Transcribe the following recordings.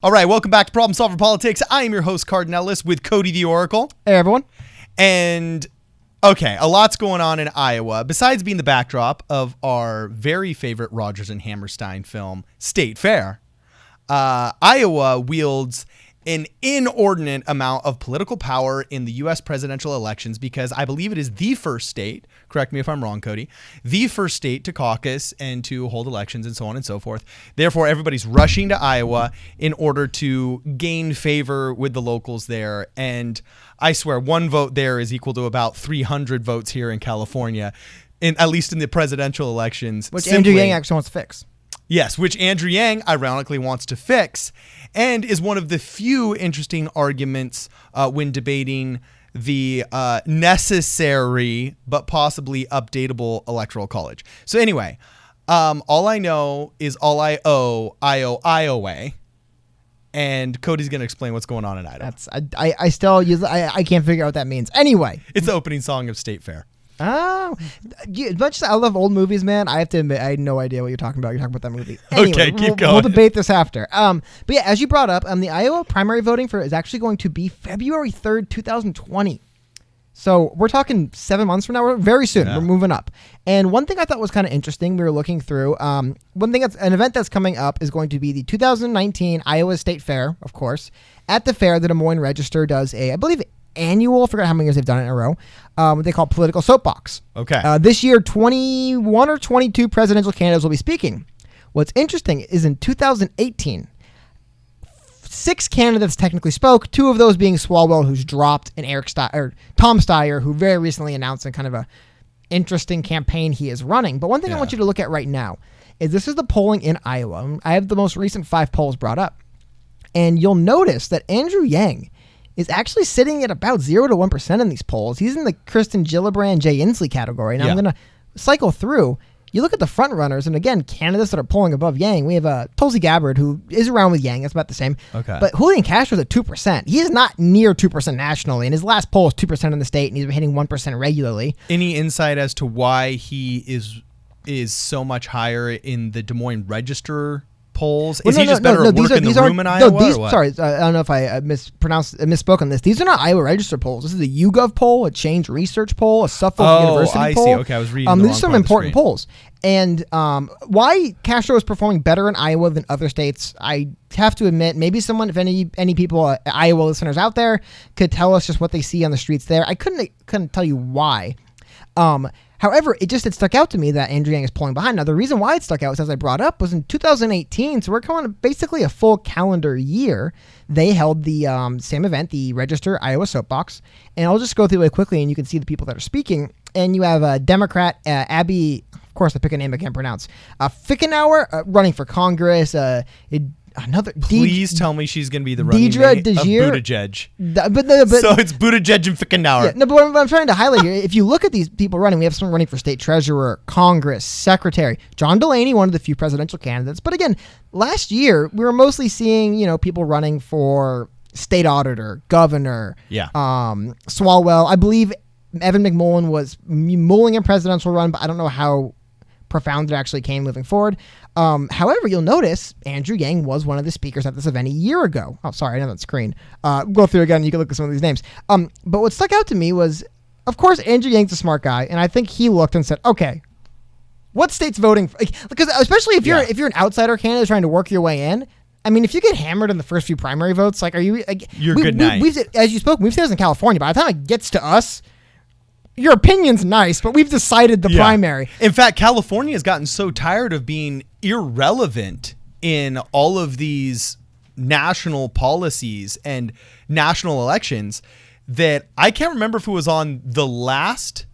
All right, welcome back to Problem Solver Politics. I am your host, Cardinellis, with Cody the Oracle. Hey, everyone. And, okay, a lot's going on in Iowa. Besides being the backdrop of our very favorite Rodgers and Hammerstein film, State Fair, Iowa wields an inordinate amount of political power in the U.S. presidential elections because I believe it is the first state, correct me if I'm wrong, Cody, the first state to caucus and to hold elections and so on and so forth. Therefore, everybody's rushing to Iowa in order to gain favor with the locals there. And I swear, one vote there is equal to about 300 votes here in California, at least in the presidential elections. Which Andrew Yang actually wants to fix. Yes, which Andrew Yang ironically wants to fix, and is one of the few interesting arguments when debating the necessary but possibly updatable electoral college. So anyway, all I know is all I owe Iowa, and Cody's going to explain what's going on in Idaho. I still use I can't figure out what that means. Anyway, it's the opening song of State Fair. Oh, as much as I love old movies, man, I have to admit I had no idea what you're talking about. You're talking about that movie. Anyway, okay, keep going. We'll debate this after. But yeah, as you brought up, the Iowa primary voting for is actually going to be February 3rd, 2020. So we're talking 7 months from now. We're very soon. Yeah. We're moving up. And one thing I thought was kind of interesting, we were looking through. One thing an event that's coming up is going to be the 2019 Iowa State Fair, of course. At the fair, the Des Moines Register does I believe, annual, I forgot how many years they've done it in a row, what they call Political Soapbox. Okay. This year, 21 or 22 presidential candidates will be speaking. What's interesting is in 2018, 6 candidates technically spoke, 2 of those being Swalwell, who's dropped, and Tom Steyer, who very recently announced a kind of a interesting campaign he is running. But one thing I want you to look at right now is this is the polling in Iowa. I have the most recent 5 polls brought up. And you'll notice that Andrew Yang is actually sitting at about 0 to 1% in these polls. He's in the Kristen Gillibrand, Jay Inslee category. Now I'm going to cycle through. You look at the front runners, and again, candidates that are polling above Yang. We have Tulsi Gabbard, who is around with Yang. That's about the same. Okay. But Julian Castro's at 2%. He is not near 2% nationally, and his last poll is 2% in the state, and he's been hitting 1% regularly. Any insight as to why he is so much higher in the Des Moines Register polls? Is he just better at work in the room in Iowa? Sorry, I don't know if I misspoke on this. These are not Iowa Register polls. This is a YouGov poll, a Change Research poll, a Suffolk University poll. I see. Okay, I was reading these are some important polls. And why Castro is performing better in Iowa than other states, I have to admit, maybe someone, if any people, Iowa listeners out there, could tell us just what they see on the streets there. I couldn't tell you why. However, it stuck out to me that Andrew Yang is pulling behind. Now, the reason why it stuck out, as I brought up, was in 2018, so we're going basically a full calendar year, they held the same event, the Register Iowa Soapbox, and I'll just go through it quickly, and you can see the people that are speaking, and you have Democrat Abby, of course, I pick a name I can't pronounce, Fickenauer, running for Congress, Please tell me she's going to be the running mate of Buttigieg. So it's Buttigieg and Fickenauer. Yeah, no, but what I'm trying to highlight here, if you look at these people running, we have someone running for state treasurer, Congress, secretary, John Delaney, one of the few presidential candidates. But again, last year, we were mostly seeing, people running for state auditor, governor, Swalwell. I believe Evan McMullen was mulling a presidential run, but I don't know how profound it actually came moving forward. However, you'll notice Andrew Yang was one of the speakers at this event a year ago. Oh, sorry, I know that screen. Go through again. You can look at some of these names. But what stuck out to me was, of course, Andrew Yang's a smart guy, and I think he looked and said, okay, what state's voting for? Because especially if you're an outsider candidate trying to work your way in, I mean, if you get hammered in the first few primary votes, are you? You're good night. As you spoke, we've seen this in California. By the time it gets to us, your opinion's nice, but we've decided the primary. In fact, California has gotten so tired of being irrelevant in all of these national policies and national elections that I can't remember if it was on the last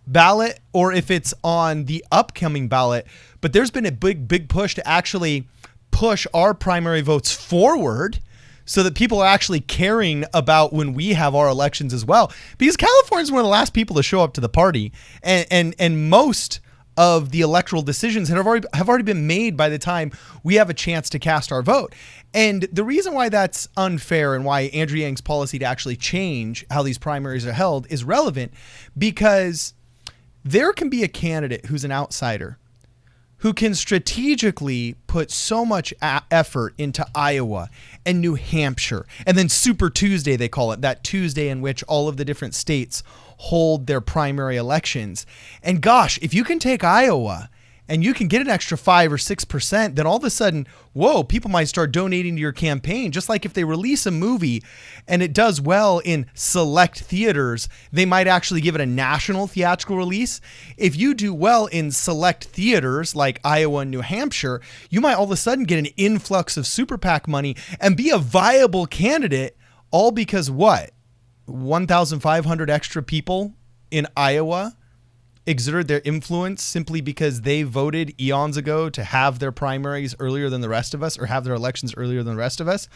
ballot or if it's on the upcoming ballot, but there's been a big push to actually push our primary votes forward so that people are actually caring about when we have our elections as well. Because California is one of the last people to show up to the party, and most of the electoral decisions have already been made by the time we have a chance to cast our vote. And the reason why that's unfair and why Andrew Yang's policy to actually change how these primaries are held is relevant, because there can be a candidate who's an outsider who can strategically put so much effort into Iowa and New Hampshire, and then Super Tuesday, they call it, that Tuesday in which all of the different states hold their primary elections. And gosh, if you can take Iowa and you can get an extra 5 or 6%, then all of a sudden, whoa, people might start donating to your campaign. Just like if they release a movie and it does well in select theaters, they might actually give it a national theatrical release. If you do well in select theaters like Iowa and New Hampshire, you might all of a sudden get an influx of super PAC money and be a viable candidate, all because what? 1,500 extra people in Iowa exerted their influence simply because they voted eons ago to have their primaries earlier than the rest of us, or have their elections earlier than the rest of us.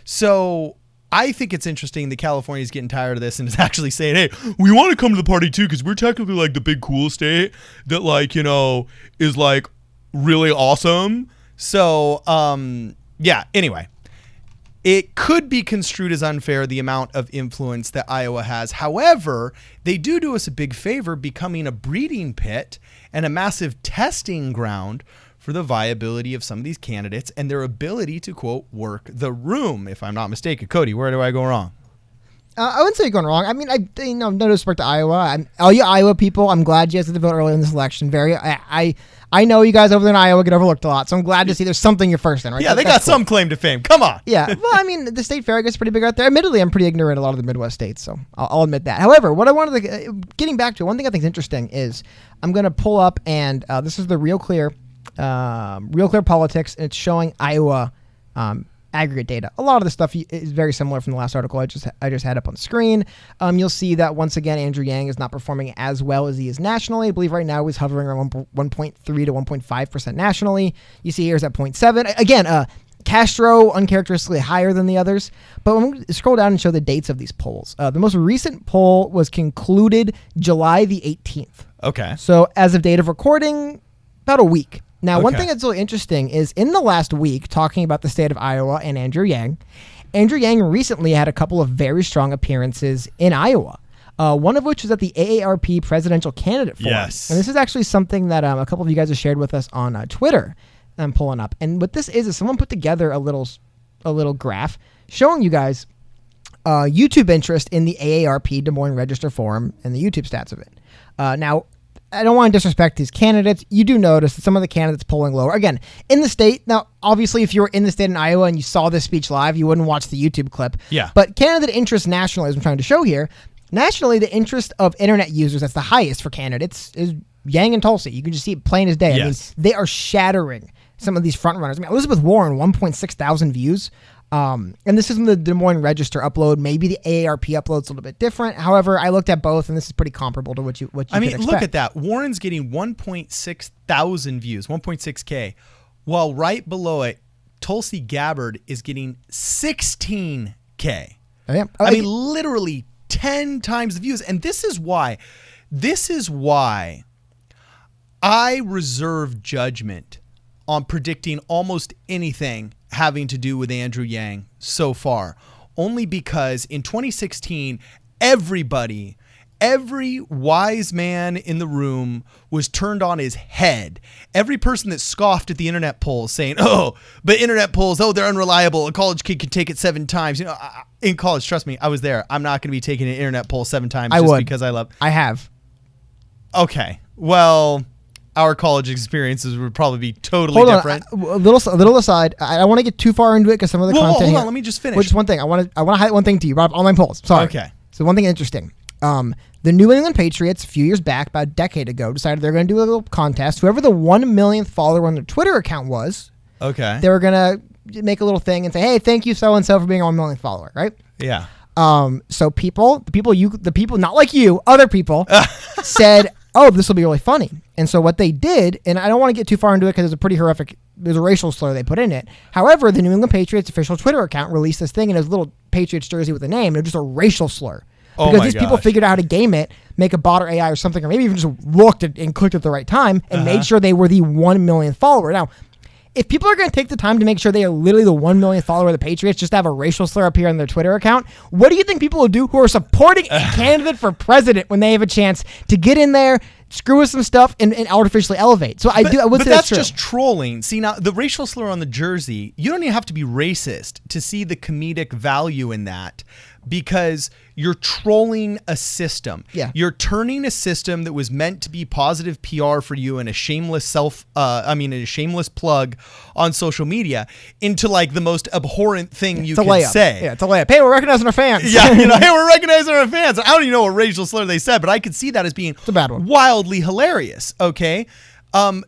So I think it's interesting that California is getting tired of this and is actually saying, hey, we want to come to the party too, because we're technically like the big cool state that, like, you know, is like really awesome. So yeah, anyway. It could be construed as unfair, the amount of influence that Iowa has. However, they do us a big favor, becoming a breeding pit and a massive testing ground for the viability of some of these candidates and their ability to, quote, work the room, if I'm not mistaken. Cody, where do I go wrong? I wouldn't say you're going wrong. I mean, no disrespect to Iowa. All you Iowa people, I'm glad you guys did the vote early in this election. I know you guys over there in Iowa get overlooked a lot, so I'm glad to see there's something you're first in, right? Yeah, they got some claim to fame. Come on. Yeah, well, I mean, the state fair gets pretty big out there. Admittedly, I'm pretty ignorant in a lot of the Midwest states, so I'll admit that. However, what I wanted to, getting back to, one thing I think is interesting is I'm going to pull up, and this is the Real Clear Politics, and it's showing Iowa aggregate data. A lot of the stuff is very similar from the last article I just had up on the screen. You'll see that once again, Andrew Yang is not performing as well as he is nationally. I believe right now he's hovering around 1.3 to 1.5% nationally. You see here's at 0.7. Again, Castro uncharacteristically higher than the others. But when we scroll down and show the dates of these polls, the most recent poll was concluded July the 18th. Okay. So as of date of recording, about a week. Now, one Okay. thing that's really interesting is in the last week, talking about the state of Iowa and Andrew Yang recently had a couple of very strong appearances in Iowa, one of which was at the AARP Presidential Candidate Forum. Yes. And this is actually something that a couple of you guys have shared with us on Twitter. I'm pulling up. And what this is someone put together a little graph showing you guys YouTube interest in the AARP Des Moines Register Forum and the YouTube stats of it. Now, I don't want to disrespect these candidates. You do notice that some of the candidates polling lower. Again, in the state, now, obviously, if you were in the state in Iowa and you saw this speech live, you wouldn't watch the YouTube clip. Yeah. But candidate interest nationally, as I'm trying to show here, nationally, the interest of internet users that's the highest for candidates is Yang and Tulsi. You can just see it plain as day. Yes. I mean, they are shattering some of these front runners. I mean, Elizabeth Warren, 1.6 thousand views. And this is from the Des Moines Register upload. Maybe the AARP upload's a little bit different. However, I looked at both, and this is pretty comparable to what you could expect. Look at that. Warren's getting 1.6 thousand views, 1.6K, while right below it, Tulsi Gabbard is getting 16K. Oh, yeah. I mean, literally 10 times the views. And this is why I reserve judgment on predicting almost anything having to do with Andrew Yang so far, only because in 2016, every wise man in the room was turned on his head. Every person that scoffed at the internet polls saying, oh, but internet polls, oh, they're unreliable. A college kid can take it 7 times. You know, in college, trust me, I was there. I'm not going to be taking an internet poll 7 times because I love. I have. Okay. Well, our college experiences would probably be totally Hold different. On, a little aside. I don't want to get too far into it because some of the content. Hold here, on, let me just finish. Which is one thing I want to highlight one thing to you, Rob. Online polls. Sorry. Okay. So one thing interesting. The New England Patriots a few years back, about a decade ago, decided they're going to do a little contest. Whoever the 1 millionth follower on their Twitter account was, okay, they were going to make a little thing and say, "Hey, thank you so and so for being our 1 millionth follower." Right? Yeah. So the people not like you, other people said, "Oh, this will be really funny." And so what they did, and I don't want to get too far into it because there's a racial slur they put in it. However, the New England Patriots official Twitter account released this thing, and it was a little Patriots jersey with a name. It was just a racial slur. Because these people figured out how to game it, make a bot or AI or something, or maybe even just looked and clicked at the right time and made sure they were the 1 millionth follower. Now, if people are going to take the time to make sure they are literally the 1 millionth follower of the Patriots just to have a racial slur appear on their Twitter account, what do you think people will do who are supporting a candidate for president when they have a chance to get in there, screw with some stuff and artificially elevate. So I would say that's true. just trolling. See, now the racial slur on the jersey, you don't even have to be racist to see the comedic value in that, because you're trolling a system. Yeah. You're turning a system that was meant to be positive PR for you and a shameless plug on social media into like the most abhorrent thing you can say. Yeah, it's a layup. Hey, we're recognizing our fans. Yeah, hey, we're recognizing our fans. I don't even know what racial slur they said, but I could see that as being a bad one. Wildly hilarious. Okay.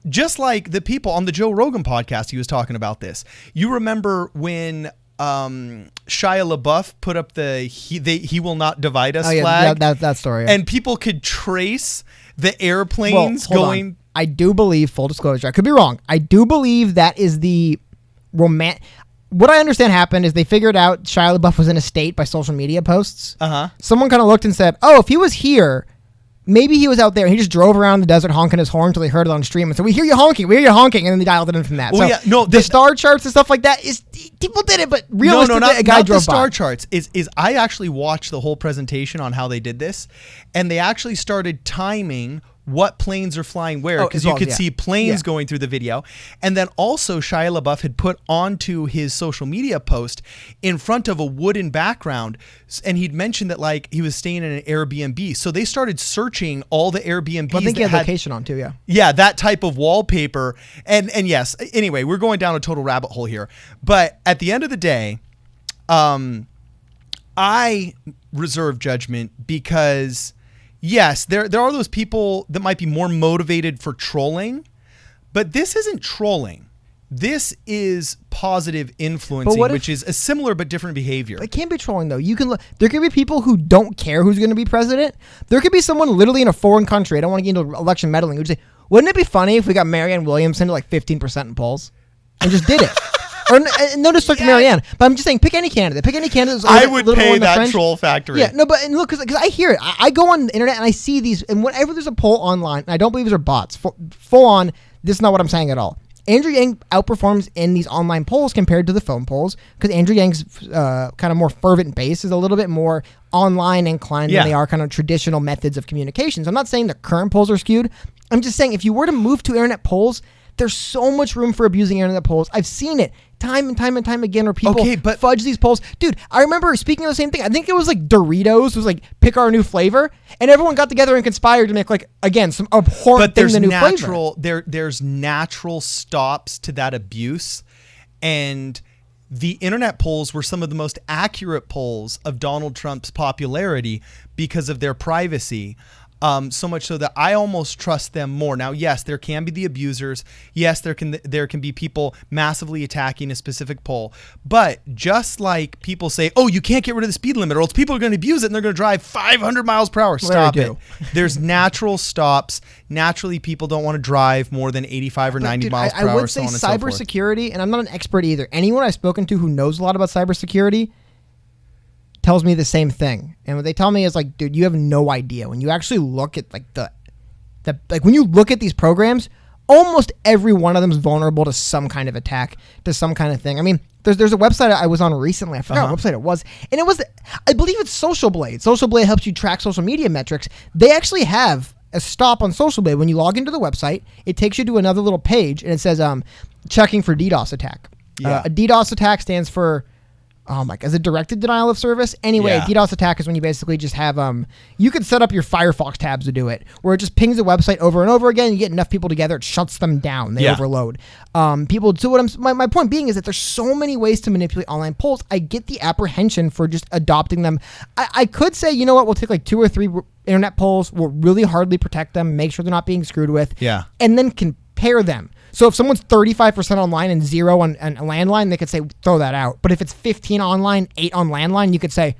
Just like the people on the Joe Rogan podcast, he was talking about this. You remember when Shia LaBeouf put up the he will not divide us flag? Yeah, that story. Yeah. And people could trace the airplanes going. On. I do believe, full disclosure, I could be wrong. I do believe that is the what I understand happened is they figured out Shia LaBeouf was in a state by social media posts. Someone kind of looked and said, oh, if he was here, maybe he was out there and he just drove around the desert honking his horn until they heard it on stream and said, we hear you honking. And then they dialed it in from that. Well, the star charts and stuff like that is people did it, but realistically, a guy drove by. Star charts is I actually watched the whole presentation on how they did this, and they actually started timing what planes are flying where, because you could see planes going through the video. And then also Shia LaBeouf had put onto his social media post in front of a wooden background, and he'd mentioned that like he was staying in an Airbnb. So they started searching all the Airbnbs. I think he had location on too, yeah. Yeah, that type of wallpaper. And yes, anyway, we're going down a total rabbit hole here. But at the end of the day, I reserve judgment because yes, there are those people that might be more motivated for trolling, but this isn't trolling. This is positive influencing, which is a similar but different behavior. It can't be trolling though. There could be people who don't care who's going to be president. There could be someone literally in a foreign country. I don't want to get into election meddling. Who'd say, "Wouldn't it be funny if we got Marianne Williamson to like 15% in polls and just did it?" Or no disrespect to Marianne, but I'm just saying, pick any candidate. Pick any candidate. I would pay that troll factory. Yeah, no, but and look, because I hear it. I go on the internet and I see these, and whenever there's a poll online, and I don't believe these are bots. Full on, this is not what I'm saying at all. Andrew Yang outperforms in these online polls compared to the phone polls because Andrew Yang's kind of more fervent base is a little bit more online inclined than they are kind of traditional methods of communications. I'm not saying the current polls are skewed. I'm just saying if you were to move to internet polls, there's so much room for abusing internet polls. I've seen it time and time and time again where people fudge these polls. Dude, I remember speaking of the same thing. I think it was like Doritos was like, pick our new flavor. And everyone got together and conspired to make like, again, some abhorrent thing, the new flavor. There's natural stops to that abuse. And the internet polls were some of the most accurate polls of Donald Trump's popularity because of their privacy. So much so that I almost trust them more. Now, yes, there can be the abusers. Yes, there can be people massively attacking a specific poll. But just like people say, oh, you can't get rid of the speed limit or else people are going to abuse it and they're going to drive 500 miles per hour. Stop it. There's natural stops. Naturally, people don't want to drive more than 85 or 90 miles per hour. I would say cybersecurity, and I'm not an expert either. Anyone I've spoken to who knows a lot about cybersecurity tells me the same thing. And what they tell me is like, dude, you have no idea. When you actually look at like when you look at these programs, almost every one of them is vulnerable to some kind of attack, to some kind of thing. I mean, there's a website I was on recently. I forgot what website it was. And it was, I believe it's Social Blade. Social Blade helps you track social media metrics. They actually have a stop on Social Blade. When you log into the website, it takes you to another little page and it says, checking for DDoS attack. Yeah. A DDoS attack stands for, oh my God, is it directed denial of service? Anyway, a DDoS attack is when you basically just have, you could set up your Firefox tabs to do it, where it just pings the website over and over again. You get enough people together, it shuts them down. They overload. My point being is that there's so many ways to manipulate online polls. I get the apprehension for just adopting them. I could say, you know what, we'll take like 2 or 3 internet polls, we'll really hardly protect them, make sure they're not being screwed with, and then compare them. So if someone's 35% online and 0 on a landline, they could say, throw that out. But if it's 15 online, 8 on landline, you could say,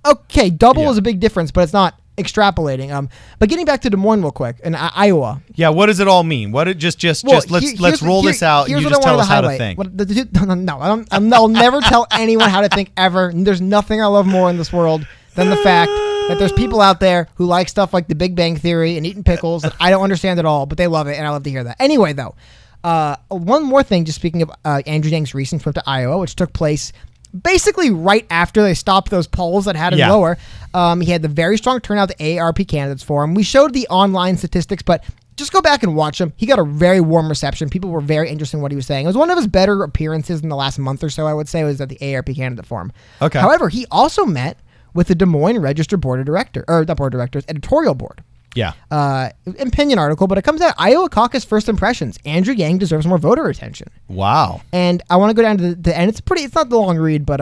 okay, double is a big difference, but it's not extrapolating. But getting back to Des Moines real quick, and Iowa. Yeah, what does it all mean? What it let's roll this out and you just tell us how to think. I'll never tell anyone how to think ever. There's nothing I love more in this world than the fact that there's people out there who like stuff like The Big Bang Theory and eating pickles that I don't understand at all, but they love it, and I love to hear that. Anyway, though, one more thing, just speaking of Andrew Yang's recent trip to Iowa, which took place basically right after they stopped those polls that had him lower. He had the very strong turnout at the AARP candidates forum. We showed the online statistics, but just go back and watch him. He got a very warm reception. People were very interested in what he was saying. It was one of his better appearances in the last month or so, I would say, was at the AARP candidate forum. Okay. However, he also met with the Des Moines Register board of directors, or not board of directors, editorial board. Yeah. Opinion article, but it comes out Iowa caucus first impressions. Andrew Yang deserves more voter attention. Wow. And I want to go down to the end. It's not the long read, but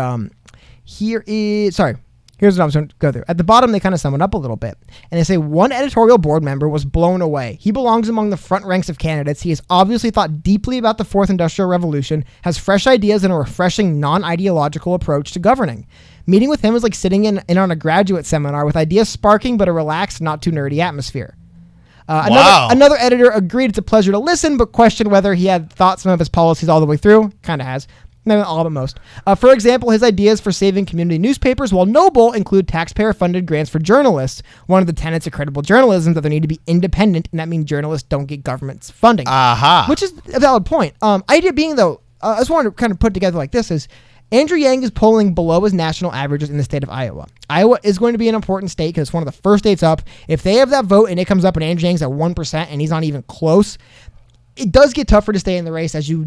here's what I'm going to go through. At the bottom, they kind of sum it up a little bit. And they say, one editorial board member was blown away. He belongs among the front ranks of candidates. He has obviously thought deeply about the fourth industrial revolution, has fresh ideas and a refreshing non-ideological approach to governing. Meeting with him was like sitting in on a graduate seminar with ideas sparking, but a relaxed, not too nerdy atmosphere. Another editor agreed it's a pleasure to listen, but questioned whether he had thought some of his policies all the way through. Kind of has. Maybe all but most. For example, his ideas for saving community newspapers, while noble, include taxpayer-funded grants for journalists. One of the tenets of credible journalism is that they need to be independent, and that means journalists don't get government's funding. Aha. Which is a valid point. Idea being, though, I just wanted to kind of put together like this is, Andrew Yang is polling below his national averages in the state of Iowa. Iowa is going to be an important state because it's one of the first states up. If they have that vote and it comes up and Andrew Yang's at 1% and he's not even close, it does get tougher to stay in the race as you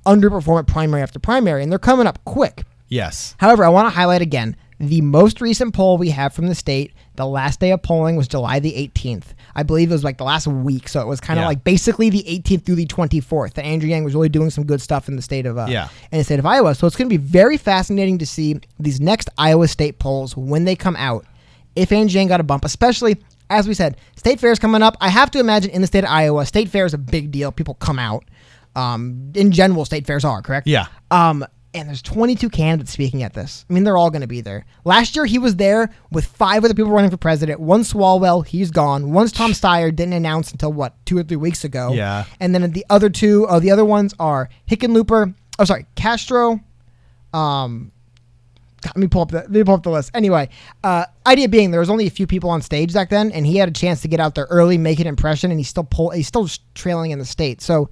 underperform at primary after primary, and they're coming up quick. Yes. However, I want to highlight again, the most recent poll we have from the state, the last day of polling was July the 18th. I believe it was like the last week, so it was kind of like basically the 18th through the 24th. That Andrew Yang was really doing some good stuff in the state of Iowa. So it's going to be very fascinating to see these next Iowa state polls when they come out. If Andrew Yang got a bump, especially, as we said, state fair is coming up. I have to imagine in the state of Iowa, state fair is a big deal. People come out. In general, state fairs are, correct? Yeah. And there's 22 candidates speaking at this. I mean, they're all going to be there. Last year, he was there with 5 other people running for president. One Swalwell, he's gone. One's Tom Steyer, didn't announce until, 2 or 3 weeks ago. Yeah. And then the other two, the other ones are Hickenlooper. Oh, sorry, Castro. Let me pull up the list. Anyway, idea being there was only a few people on stage back then, and he had a chance to get out there early, make an impression, and he's still trailing in the state. So,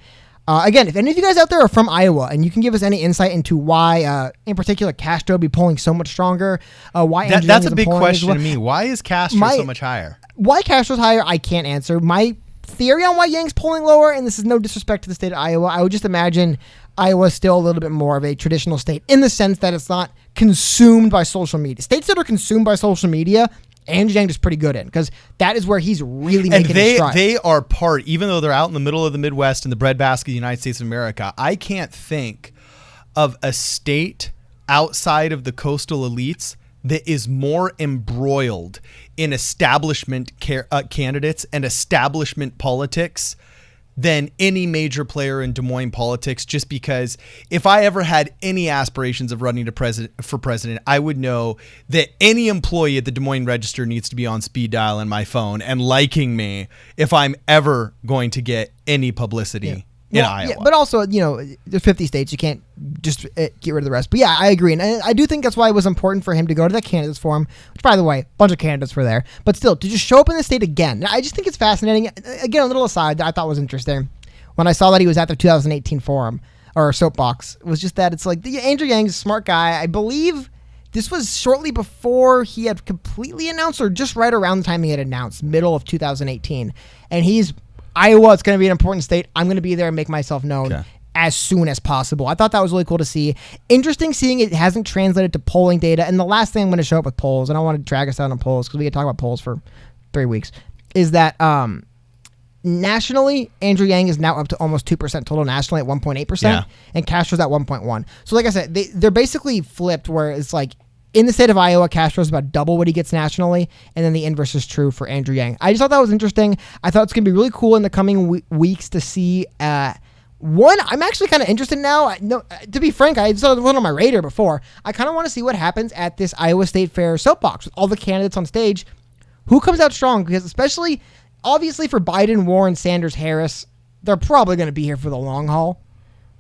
again, if any of you guys out there are from Iowa and you can give us any insight into why, in particular, Castro be polling so much stronger, why that's a big question to me. Why is Castro so much higher? Why Castro's higher, I can't answer. My theory on why Yang's polling lower, and this is no disrespect to the state of Iowa, I would just imagine Iowa's still a little bit more of a traditional state in the sense that it's not consumed by social media. States that are consumed by social media, Andrew Yang is pretty good in because that is where he's really making his stride. They are part, even though they're out in the middle of the Midwest in the breadbasket of the United States of America, I can't think of a state outside of the coastal elites that is more embroiled in establishment candidates and establishment politics than any major player in Des Moines politics, just because if I ever had any aspirations of running for president, I would know that any employee at the Des Moines Register needs to be on speed dial in my phone and liking me if I'm ever going to get any publicity in Iowa. Yeah, but also, there's 50 states. You can't just get rid of the rest. But yeah, I agree. And I do think that's why it was important for him to go to that candidates forum, which, by the way, a bunch of candidates were there. But still, to just show up in the state again, I just think it's fascinating. Again, a little aside that I thought was interesting. When I saw that he was at the 2018 forum, or soapbox, it was just that it's like, Andrew Yang's a smart guy. I believe this was shortly before he had completely announced, or just right around the time he had announced, middle of 2018. And he's Iowa, it's going to be an important state. I'm going to be there and make myself known as soon as possible. I thought that was really cool to see. Interesting seeing it hasn't translated to polling data. And the last thing I'm going to show up with polls, and I want to drag us out on polls because we could talk about polls for 3 weeks, is that nationally, Andrew Yang is now up to almost 2% total nationally at 1.8%, and Castro's at 1.1%. So like I said, they're basically flipped where it's like, in the state of Iowa, Castro's about double what he gets nationally, and then the inverse is true for Andrew Yang. I just thought that was interesting. I thought it's going to be really cool in the coming weeks to see. One, I'm actually kind of interested now. To be frank, I saw it on my radar before. I kind of want to see what happens at this Iowa State Fair soapbox with all the candidates on stage. Who comes out strong? Because especially, obviously for Biden, Warren, Sanders, Harris, they're probably going to be here for the long haul.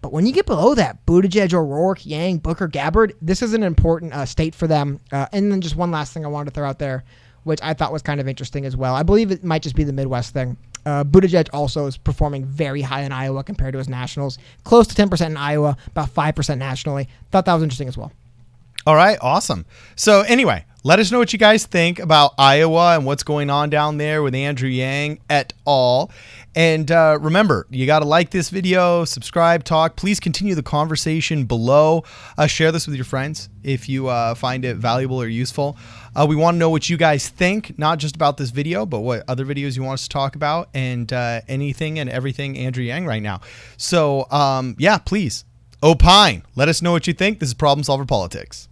But when you get below that, Buttigieg, O'Rourke, Yang, Booker, Gabbard, this is an important state for them. And then just one last thing I wanted to throw out there, which I thought was kind of interesting as well. I believe it might just be the Midwest thing. Buttigieg also is performing very high in Iowa compared to his nationals. Close to 10% in Iowa, about 5% nationally. Thought that was interesting as well. All right, awesome. So anyway, Let us know what you guys think about Iowa and what's going on down there with Andrew Yang et al. And remember, you got to like this video, subscribe, talk. Please continue the conversation below. Share this with your friends if you find it valuable or useful. We want to know what you guys think, not just about this video, but what other videos you want us to talk about, and anything and everything Andrew Yang right now. So, yeah, please opine. Let us know what you think. This is Problem Solver Politics.